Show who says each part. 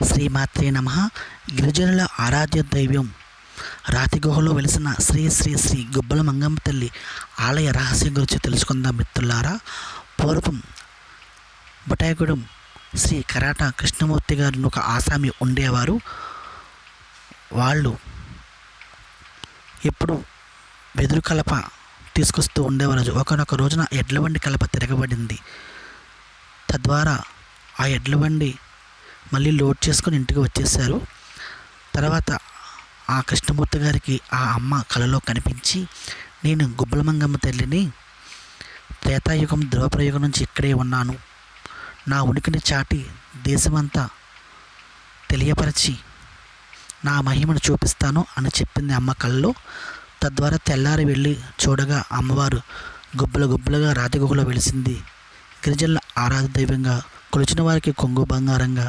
Speaker 1: శ్రీమాత్రే నమః. గిరిజనుల ఆరాధ్య దైవం రాతి గుహలో వెలిసిన శ్రీ శ్రీ శ్రీ గుబ్బల మంగమ్మ తల్లి ఆలయ రహస్యం గురించి తెలుసుకుందాం మిత్రులారా. పూర్వం బుటాయగూడెం శ్రీ కరాట కృష్ణమూర్తి గారిని ఒక ఆసామి ఉండేవారు. వాళ్ళు ఎప్పుడు వెదురు కలప తీసుకొస్తూ ఉండేవారు. ఒకనొక రోజున ఎడ్ల బండి కలప తిరగబడింది. తద్వారా ఆ ఎడ్ల బండి మళ్ళీ లోడ్ చేసుకొని ఇంటికి వచ్చేసారు. తర్వాత ఆ కృష్ణమూర్తి గారికి ఆ అమ్మ కలలో కనిపించి, నేను గుబ్బల మంగమ్మ తల్లిని, త్రేతాయుగం ద్రవప్రయుగం నుంచి ఇక్కడే ఉన్నాను, నా ఉనికిని చాటి దేశమంతా తెలియపరిచి నా మహిమను చూపిస్తాను అని చెప్పింది అమ్మ కలలో. తద్వారా తెల్లారి వెళ్ళి చూడగా అమ్మవారు గుబ్బలుగా రాతి గుహలో వెలిసింది. గిరిజనుల ఆరాధ దైవంగా, కొలిచిన వారికి కొంగు బంగారంగా,